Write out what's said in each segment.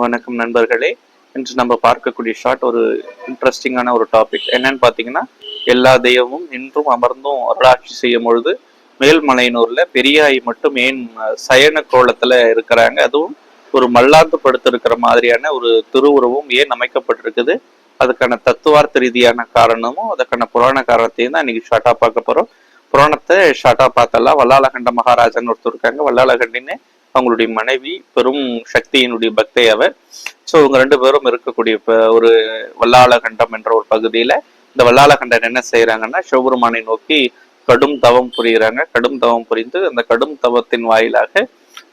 வணக்கம் நண்பர்களே. இன்று நம்ம பார்க்கக்கூடிய ஷார்ட் ஒரு இன்ட்ரெஸ்டிங்கான ஒரு டாபிக். என்னன்னு பார்த்தீங்கன்னா, எல்லா தெய்வமும் இன்றும் அமர்ந்தும் அருளாட்சி செய்யும் பொழுது மேல்மலையனூர்ல பெரியாய் மட்டும் ஏன் சயன கோலத்துல இருக்கிறாங்க, அதுவும் ஒரு மல்லாந்து படுத்திருக்கிற மாதிரியான ஒரு திருவுருவம் ஏன் அமைக்கப்பட்டிருக்குது, அதுக்கான தத்துவார்த்த ரீதியான காரணமும் அதுக்கான புராண காரணத்தையும் தான் இன்னைக்கு ஷார்ட்டா பார்க்க போறோம். புராணத்தை ஷார்ட்டா பார்த்தலாம். வல்லாளகண்ட மகாராஜன் ஒருத்தர் இருக்காங்க. வல்லாளகண்டின்னு அவங்களுடைய மனைவி, பெரும் சக்தியினுடைய பக்தை அவர். ஸோ இவங்க ரெண்டு பேரும் இருக்கக்கூடிய ஒரு வல்லாளகண்டம் என்ற ஒரு பகுதியில இந்த வல்லாளகண்டன் என்ன செய்யறாங்கன்னா, சிவபெருமானை நோக்கி கடும் தவம் புரிகிறாங்க. கடும் தவம் புரிந்து அந்த கடும் தவத்தின் வாயிலாக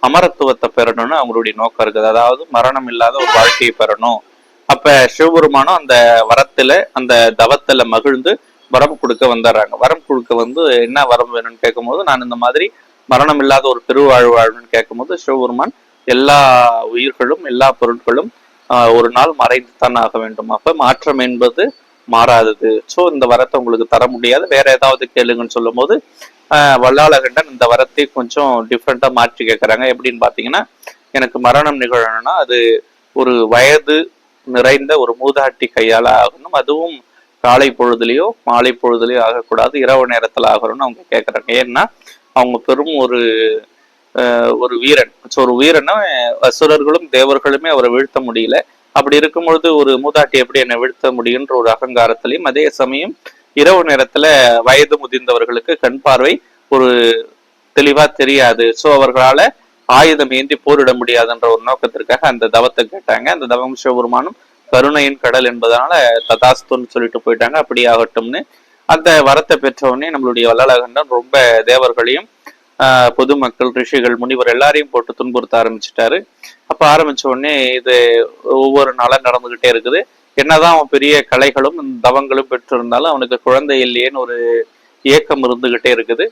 அமரத்துவத்தை பெறணும்னு அவங்களுடைய நோக்கம் இருக்குது. அதாவது மரணம் இல்லாத ஒரு வாழ்க்கையை பெறணும். அப்ப சிவபெருமானும் அந்த வரத்துல அந்த தவத்துல மகிழ்ந்து வரம் கொடுக்க வந்துடுறாங்க. வரம் கொடுக்க வந்து என்ன வரம் வேணும்னு கேட்கும் போது, நான் இந்த மாதிரி மரணம் இல்லாத ஒரு திருவாழ்வு வாழணும்னு கேட்கும் போது சிவபெருமான் எல்லா உயிர்களும் எல்லா பொருட்களும் ஒரு நாள் மறைந்து தான் ஆக வேண்டும், அப்ப மாற்றம் என்பது மாறாதது. ஸோ இந்த வரத்தை உங்களுக்கு தர முடியாது, வேற ஏதாவது கேளுங்கன்னு சொல்லும் போது வல்லாளகண்டன் இந்த வரத்தை கொஞ்சம் டிஃப்ரெண்டா மாற்றி கேட்கறாங்க. எப்படின்னு பாத்தீங்கன்னா, எனக்கு மரணம் நிகழணும்னா அது ஒரு வயது நிறைந்த ஒரு மூதாட்டி கையால ஆகணும், அதுவும் காலை பொழுதுலயோ மாலை பொழுதுலயோ ஆகக்கூடாது, இரவு நேரத்துல ஆகணும்னு அவங்க கேட்கறாங்க. ஏன்னா அவங்க பெரும் ஒரு வீரன். ஸோ ஒரு வீரனை அசுரர்களும் தேவர்களுமே அவரை வீழ்த்த முடியல. அப்படி இருக்கும் பொழுது ஒரு மூதாட்டி எப்படி என்னை வீழ்த்த முடியுன்ற ஒரு அகங்காரத்திலையும், அதே சமயம் இரவு நேரத்துல வயது முதிர்ந்தவர்களுக்கு கண் பார்வை ஒரு தெளிவா தெரியாது, ஸோ அவர்களால ஆயுதம் ஏந்தி போரிட முடியாதுன்ற ஒரு நோக்கத்திற்காக அந்த தவத்தை கேட்டாங்க. அந்த தவம் சிவபெருமானும் கருணையின் கடல் என்பதனால ததாஸ்துன்னு சொல்லிட்டு போயிட்டாங்க. அப்படி ஆகட்டும்னு அந்த வரத்தை பெற்றவுடனே நம்மளுடைய வல்லாளகண்டன் ரொம்ப தேவர்களையும் பொதுமக்கள், ரிஷிகள், முனிவர் எல்லாரையும் போட்டு துன்புறுத்த ஆரம்பிச்சுட்டாரு. அப்ப ஆரம்பிச்ச உடனே இது ஒவ்வொரு நாளும் நடந்துகிட்டே இருக்குது. என்னதான் அவன் பெரிய கலைகளும் தவங்களும் பெற்றிருந்தாலும் அவனுக்கு குழந்தை இல்லையேன்னு ஒரு ஏக்கம் இருந்துகிட்டே இருக்குது.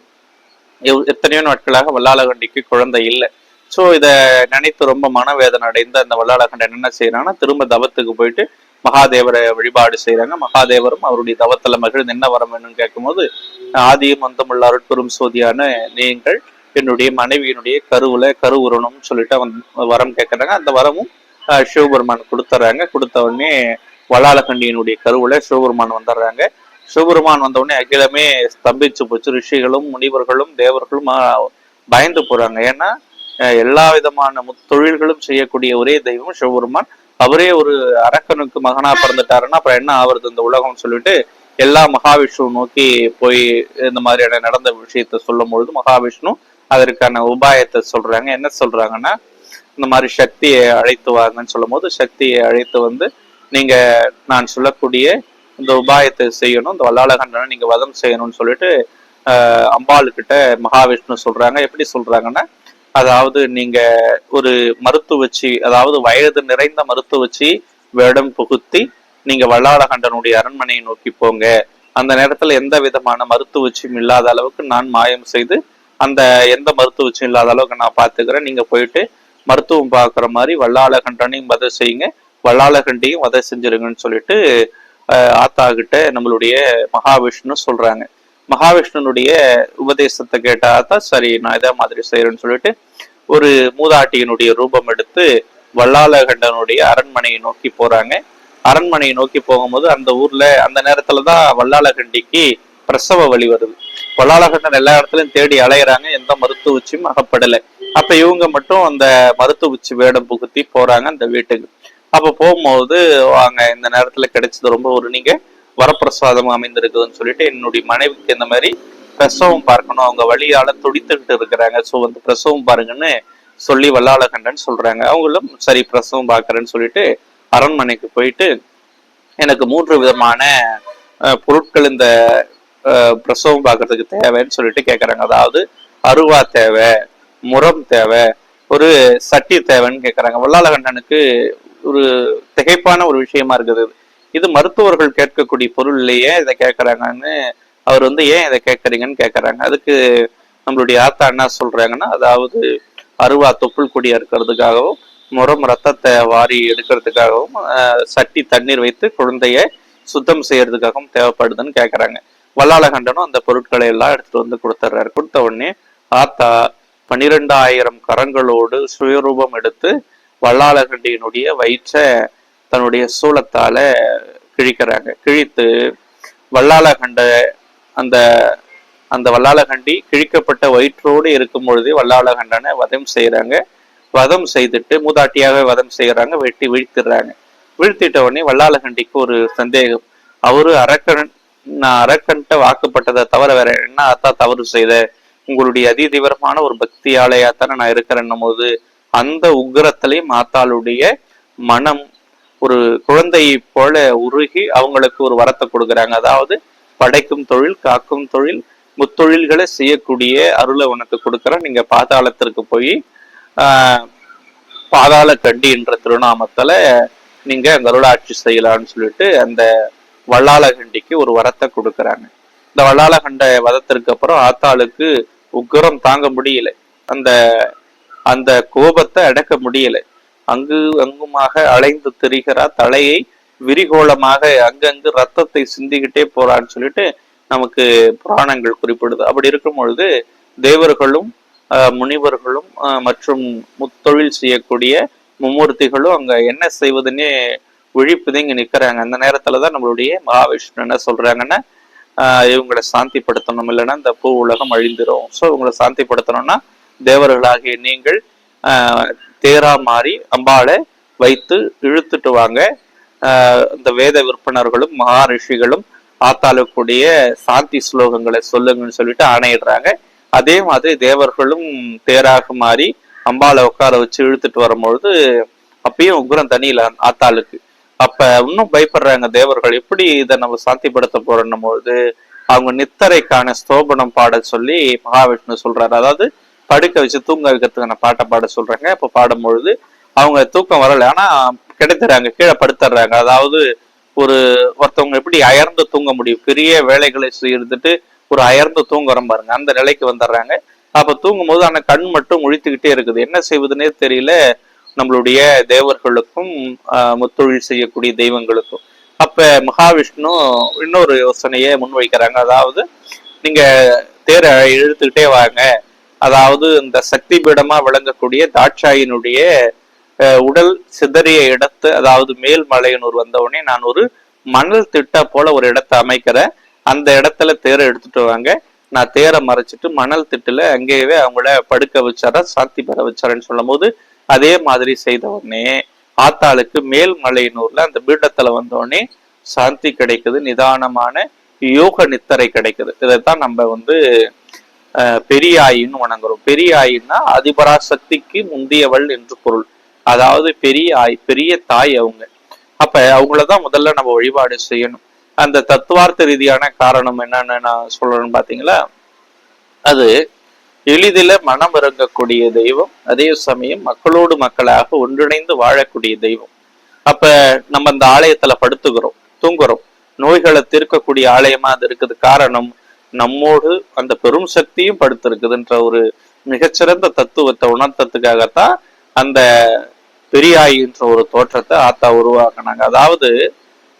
எத்தனையோ நாட்களாக வல்லாளகண்டிக்கு குழந்தை இல்லை. ஸோ இதை நினைத்து ரொம்ப மனவேதனை அடைந்த அந்த வல்லாளகண்டன் என்ன செய்யறாங்கன்னா, திரும்ப தவத்துக்கு போயிட்டு மகாதேவரை வழிபாடு செய்யறாங்க. மகாதேவரும் அவருடைய தவத்துல மகிழ்ந்து என்ன வரம் வேணும்னு கேட்கும்போது, ஆதியும் அந்தமுள்ள அருட்பெரும் சோதியான நீங்கள் என்னுடைய மனைவியினுடைய கரு உரணும்னு சொல்லிட்டு அவன் வரம் கேட்கறாங்க. அந்த வரமும் சிவபெருமான் கொடுத்துட்றாங்க. கொடுத்த உடனே வல்லாளகண்டியினுடைய கருவுல சிவபெருமான் வந்துடுறாங்க. சிவபெருமான் வந்த உடனே அகிலமே ஸ்தம்பிச்சு போச்சு. ரிஷிகளும் முனிவர்களும் தேவர்களும் பயந்து போறாங்க. ஏன்னா எல்லா விதமான தொழில்களும் செய்யக்கூடிய ஒரே தெய்வம் சிவபெருமான். அவரே ஒரு அரக்கனுக்கு மகனா பிறந்துட்டாருன்னா அப்புறம் என்ன ஆவறது இந்த உலகம்னு சொல்லிட்டு எல்லா மகாவிஷ்ணு நோக்கி போய் இந்த மாதிரியான நடந்த விஷயத்த சொல்லும் பொழுது மகாவிஷ்ணு அதற்கான உபாயத்தை சொல்றாங்க. என்ன சொல்றாங்கன்னா, இந்த மாதிரி சக்தியை அழைத்து வாங்கன்னு சொல்லும் போது, சக்தியை அழைத்து வந்து நீங்க நான் சொல்லக்கூடிய இந்த உபாயத்தை செய்யணும், இந்த வல்லாளகண்டனை நீங்க வதம் செய்யணும்னு சொல்லிட்டு அம்பாளுக்கிட்ட மகாவிஷ்ணு சொல்றாங்க. எப்படி சொல்றாங்கன்னா, அதாவது நீங்க ஒரு மருத்துவச்சி, அதாவது வயது நிறைந்த மருத்துவச்சி வேடம் புகுத்தி நீங்க வல்லாளகண்டனுடைய அரண்மனையை நோக்கி போங்க. அந்த நேரத்துல எந்த விதமான மருத்துவச்சியும் இல்லாத அளவுக்கு நான் மாயம் செய்து அந்த எந்த மருத்துவச்சியும் இல்லாத அளவுக்கு நான் பாத்துக்கிறேன். நீங்க போயிட்டு மருத்துவம் பார்க்குற மாதிரி வல்லாளகண்டனையும் வதை செய்யுங்க, வல்லாளகண்டையும் வதை செஞ்சிருங்கன்னு சொல்லிட்டு ஆத்தா கிட்ட நம்மளுடைய மகாவிஷ்ணு சொல்றாங்க. மகாவிஷ்ணுனுடைய உபதேசத்தை கேட்டாதான் சரி நான் இதே மாதிரி செய்யறேன்னு சொல்லிட்டு ஒரு மூதாட்டியினுடைய ரூபம் எடுத்து வல்லாளகண்டனுடைய அரண்மனையை நோக்கி போறாங்க. அரண்மனையை நோக்கி போகும்போது அந்த ஊர்ல அந்த நேரத்துலதான் வல்லாளகண்டிக்கு பிரசவ வலி வருது. வல்லாளகண்டன் எல்லா இடத்துலயும் தேடி அலையிறாங்க, எந்த மருத்துவச்சியும் அகப்படலை. அப்ப இவங்க மட்டும் அந்த மருத்துவச்சி வேடம் புகுத்தி போறாங்க அந்த வீட்டுக்கு. அப்ப போகும்போது, வாங்க இந்த நேரத்துல கிடைச்சது ரொம்ப ஒரு நீங்க வரப்பிரசாதம் அமைந்திருக்குதுன்னு சொல்லிட்டு என்னுடைய மனைவிக்கு இந்த மாதிரி பிரசவம் பார்க்கணும், அவங்க வழியால துடித்துக்கிட்டு இருக்கிறாங்க, ஸோ வந்து பிரசவம் பாருங்கன்னு சொல்லி வல்லாளகண்டன் சொல்றாங்க. அவங்களும் சரி பிரசவம் பார்க்கறேன்னு சொல்லிட்டு அரண்மனைக்கு போயிட்டு எனக்கு 3 விதமான பொருட்கள் இந்த பிரசவம் பார்க்கறதுக்கு தேவைன்னு சொல்லிட்டு கேட்கறாங்க. அதாவது அருவா தேவை, முரம் தேவை, ஒரு சட்டி தேவைன்னு கேட்கறாங்க. வல்லாளகண்டனுக்கு ஒரு திகைப்பான ஒரு விஷயமா இருக்குது. இது மருத்துவர்கள் கேட்கக்கூடிய பொருள் இல்லையே, இதை கேட்கறாங்கன்னு அவர் வந்து ஏன் இதை கேட்கறீங்கன்னு கேட்கறாங்க. அதுக்கு நம்மளுடைய ஆத்தா என்ன சொல்றாங்கன்னா, அதாவது அருவா தொப்புள் கொடியா இருக்கிறதுக்காகவும், முறம் ரத்தத்தை வாரி எடுக்கிறதுக்காகவும், சட்டி தண்ணீர் வைத்து குழந்தைய சுத்தம் செய்யறதுக்காகவும் தேவைப்படுதுன்னு கேட்கறாங்க. வல்லாளகண்டனும் அந்த பொருட்களை எல்லாம் எடுத்துட்டு வந்து கொடுத்துட்றாரு. கொடுத்த உடனே ஆத்தா 12,000 கரங்களோடு சுயரூபம் எடுத்து வல்லாளகண்டியினுடைய வயிற்றை தன்னுடைய சூலத்தால கிழிக்கிறாங்க. கிழித்து வல்லாளகண்ட அந்த அந்த வல்லாளகண்டி கிழிக்கப்பட்ட வயிற்றோடு இருக்கும் பொழுதே வல்லாளகண்டனை வதம் செய்யறாங்க. வதம் செய்துட்டு மூதாட்டியாக வதம் செய்யறாங்க, வெட்டி வீழ்த்திடுறாங்க. வீழ்த்திட்ட உடனே வல்லாளகண்டிக்கு ஒரு சந்தேகம், அவரு நான் அரக்கன்ட்ட வாக்குப்பட்டதை தவிர வேற என்ன அத்தா தவறு செய்த, உங்களுடைய அதி தீவிரமான ஒரு பக்தியாலையாத்தானே நான் இருக்கிறேன்னும் போது அந்த உக்கிரத்திலையும் ஆத்தாளுடைய மனம் ஒரு குழந்தையை போல உருகி அவங்களுக்கு ஒரு வரத்தை கொடுக்குறாங்க. அதாவது படைக்கும் தொழில், காக்கும் தொழில், முத்தொழில்களை செய்யக்கூடிய அருளை உனக்கு கொடுக்குறேன், நீங்க பாதாளத்திற்கு போய் பாதாள கண்டி என்ற திருநாமத்துல நீங்க அருளாட்சி செய்யலான்னு சொல்லிட்டு அந்த வல்லாளகண்டிக்கு ஒரு வரத்தை கொடுக்குறாங்க. இந்த வல்லாளகண்ட வதத்திற்கு அப்புறம் ஆத்தாளுக்கு உக்கிரம் தாங்க முடியல, அந்த அந்த கோபத்தை அடக்க முடியல. அங்குமாக அலைந்து திரிகிறா, தலையை விரிகோளமாக அங்கங்கு ரத்தத்தை சிந்திக்கிட்டே போறான்னு சொல்லிட்டு நமக்கு புராணங்கள் குறிப்பிடுது. அப்படி இருக்கும் பொழுது தேவர்களும் முனிவர்களும் மற்றும் முத்தொழில் செய்யக்கூடிய மும்மூர்த்திகளும் அங்க என்ன செய்வதுன்னே விழிப்புதங்கி நிற்கிறாங்க. அந்த நேரத்துலதான் நம்மளுடைய மகாவிஷ்ணு என்ன சொல்றாங்கன்னா, இவங்களை சாந்திப்படுத்தணும், இல்லைன்னா இந்த பூ உலகம் அழிந்துரும். ஸோ இவங்களை சாந்திப்படுத்தணும்னா தேவர்களாகிய நீங்கள் தேரா மாறி அம்பாளை வைத்து இழுத்துட்டு வாங்க, இந்த வேத விற்பனர்களும் மகா ரிஷிகளும் ஆத்தாளக்கூடிய சாந்தி ஸ்லோகங்களை சொல்லுங்கன்னு சொல்லிட்டு ஆணையிடுறாங்க. அதே மாதிரி தேவர்களும் தேராக மாறி அம்பாளை உட்கார வச்சு இழுத்துட்டு வரும்பொழுது அப்பயும் உக்ரம் தனியில ஆத்தாளுக்கு. அப்ப இன்னும் பயப்படுறாங்க தேவர்கள், எப்படி இதை நம்ம சாந்திப்படுத்த போறோம் பொழுது அவங்க நித்தரைக்கான ஸ்தோபனம் பாட சொல்லி மகாவிஷ்ணு சொல்றாரு. அதாவது படுக்க வச்சு தூங்க வைக்கிறதுக்கான பாட்டை பாட சொல்றாங்க. இப்ப பாடும்பொழுது அவங்க தூக்கம் வரல, ஆனா கிடைத்துறாங்க, கீழே படுத்துடுறாங்க. அதாவது ஒருத்தவங்க எப்படி அயர்ந்து தூங்க முடியும், பெரிய வேலைகளை செய்துட்டு ஒரு அயர்ந்து தூங்குறோம் பாருங்க, அந்த நிலைக்கு வந்துடுறாங்க. அப்ப தூங்கும் போது ஆனா கண் மட்டும் முழித்துக்கிட்டே இருக்குது, என்ன செய்வதுன்னே தெரியல நம்மளுடைய தேவர்களுக்கும் முத்தொழில் செய்யக்கூடிய தெய்வங்களுக்கும். அப்ப மகாவிஷ்ணு இன்னொரு யோசனையை முன்வைக்கிறாங்க. அதாவது நீங்க தேர இழுத்துக்கிட்டே வாங்க, அதாவது இந்த சக்தி பீடமா விளங்கக்கூடிய தாட்சாயினுடைய உடல் சிதறிய இடத்து, அதாவது மேல்மலையனூர் வந்தவுடனே நான் ஒரு மணல் திட்ட போல ஒரு இடத்தை அமைக்கிறேன், அந்த இடத்துல தேரை எடுத்துட்டு வாங்க, நான் தேரை மறைச்சிட்டு மணல் திட்டுல அங்கேயே அவங்கள படுக்க வச்சார சாந்தி பெற வச்சாரன்னு சொல்லும் போது அதே மாதிரி செய்த உடனே ஆத்தாளுக்கு மேல்மலையனூர்ல அந்த பீடத்துல வந்தோடனே சாந்தி கிடைக்குது, நிதானமான யோக நித்தரை கிடைக்குது. இதைத்தான் நம்ம பெரியாயின்னு வணங்குறோம். பெரியாயின்னா அதிபராசக்திக்கு முந்தியவள் என்று பொருள். அதாவது பெரிய தாய் அவங்க. அப்ப அவங்களதான் முதல்ல நம்ம வழிபாடு செய்யணும். அந்த தத்துவார்த்த ரீதியான காரணம் என்னன்னு நான் சொல்றேன்னு பாத்தீங்களா, அது எளிதில மனம் இறங்கக்கூடிய தெய்வம், அதே சமயம் மக்களோடு மக்களாக ஒன்றிணைந்து வாழக்கூடிய தெய்வம். அப்ப நம்ம அந்த ஆலயத்துல படுத்துக்கிறோம், தூங்குறோம், நோய்களை தீர்க்கக்கூடிய ஆலயமா அது இருக்குது. காரணம் நம்மோடு அந்த பெரும் சக்தியும் படுத்திருக்குதுன்ற ஒரு மிகச்சிறந்த தத்துவத்தை உணர்த்ததுக்காகத்தான் அந்த பெரியாயின்ற ஒரு தோற்றத்தை ஆத்தா உருவாக்குனாங்க. அதாவது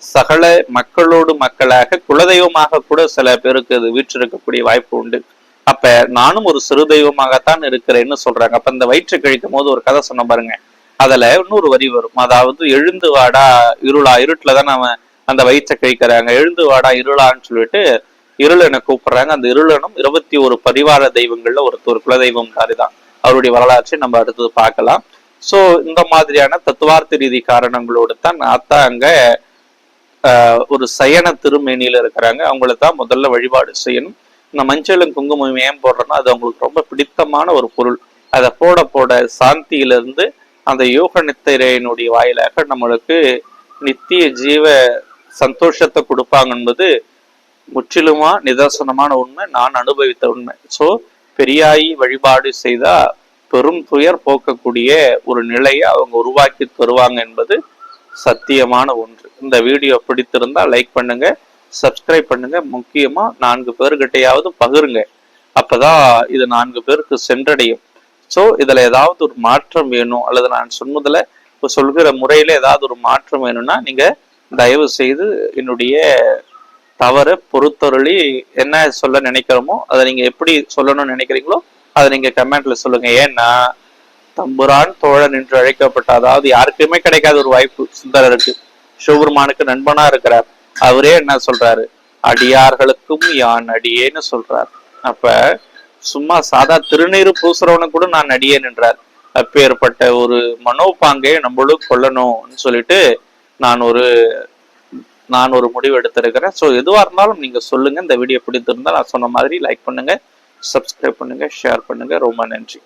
சகல மக்களோடு மக்களாக குலதெய்வமாக கூட சில பேருக்கு அது வீற்றிருக்கக்கூடிய வாய்ப்பு உண்டு. அப்ப நானும் ஒரு சிறு தெய்வமாகத்தான் இருக்கிறேன்னு சொல்றாங்க. அப்ப இந்த வயிற்று கழிக்கும் போது ஒரு கதை சொன்ன பாருங்க, அதுல இன்னொரு வரி வரும். அதாவது எழுந்து வாடா இருளா, இருட்டுலதான் அவன் அந்த வயிற்றை கழிக்கிறாங்க, எழுந்து வாடா இருளான்னு சொல்லிட்டு இருளனை கூப்பிடுறாங்க. அந்த இருளனும் 21 பரிவார தெய்வங்கள்ல ஒரு குலதெய்வம் தாரிதான். அவருடைய வரலாற்றை நம்ம அடுத்தது பார்க்கலாம். சோ இந்த மாதிரியான தத்துவார்த்த ரீதி காரணங்களோடு தான் ஆத்தா அங்க ஒரு சயன திருமேனியில இருக்கிறாங்க. அவங்கள தான் முதல்ல வழிபாடு செய்யணும். இந்த மஞ்சளும் குங்குமம் ஏன் போடுறோம்னா அது அவங்களுக்கு ரொம்ப பிடித்தமான ஒரு பொருள். அதை போட போட சாந்தியிலிருந்து அந்த யோக நித்திரையினுடைய வாயிலாக நம்மளுக்கு நித்திய ஜீவ சந்தோஷத்தை கொடுப்பாங்க என்பது முற்றிலுமா நிதர்சனமான உண்மை, நான் அனுபவித்த உண்மை. சோ பெரியாயி வழிபாடு செய்தா பெரும் துயர் போக்கக்கூடிய ஒரு நிலையை அவங்க உருவாக்கி தருவாங்க என்பது சத்தியமான ஒன்று. இந்த வீடியோ பிடித்திருந்தா லைக் பண்ணுங்க, சப்ஸ்கிரைப் பண்ணுங்க, முக்கியமா 4 பேர்கிட்டையாவது பகிருங்க. அப்பதான் இது 4 பேருக்கு சென்றடையும். சோ இதுல ஏதாவது ஒரு மாற்றம் வேணும், அல்லது நான் சொன்னதுல சொல்கிற முறையில ஏதாவது ஒரு மாற்றம் வேணும்னா நீங்க தயவு செய்து என்னுடைய தவறை பொறுத்தொருளி என்ன சொல்ல நினைக்கிறோமோ அதை நீங்க எப்படி சொல்லணும்னு நினைக்கிறீங்களோ அதை நீங்க கமெண்ட்ல சொல்லுங்க. ஏன்னா தம்புரான் தோழன் என்று அழைக்கப்பட்ட, அதாவது யாருக்குமே கிடைக்காத ஒரு வாய்ப்பு சுந்தரருக்கு. சிவபெருமானுக்கு நண்பனா இருக்கிறார். அவரே என்ன சொல்றாரு, அடியார்களுக்கும் யான் அடியேன்னு சொல்றார். அப்ப சும்மா சாதா திருநீரு பூசுறவனுக்கு கூட நான் அடியேன் என்றார். அப்பேற்பட்ட ஒரு மனோபாங்கை நம்மளும் கொள்ளணும்னு சொல்லிட்டு நான் ஒரு முடிவு எடுத்திருக்கிறேன். ஸோ எதுவாக இருந்தாலும் நீங்க சொல்லுங்க. இந்த வீடியோ பிடித்திருந்தா நான் சொன்ன மாதிரி லைக் பண்ணுங்க, சப்ஸ்கிரைப் பண்ணுங்க, ஷேர் பண்ணுங்க. ரொம்ப நன்றி.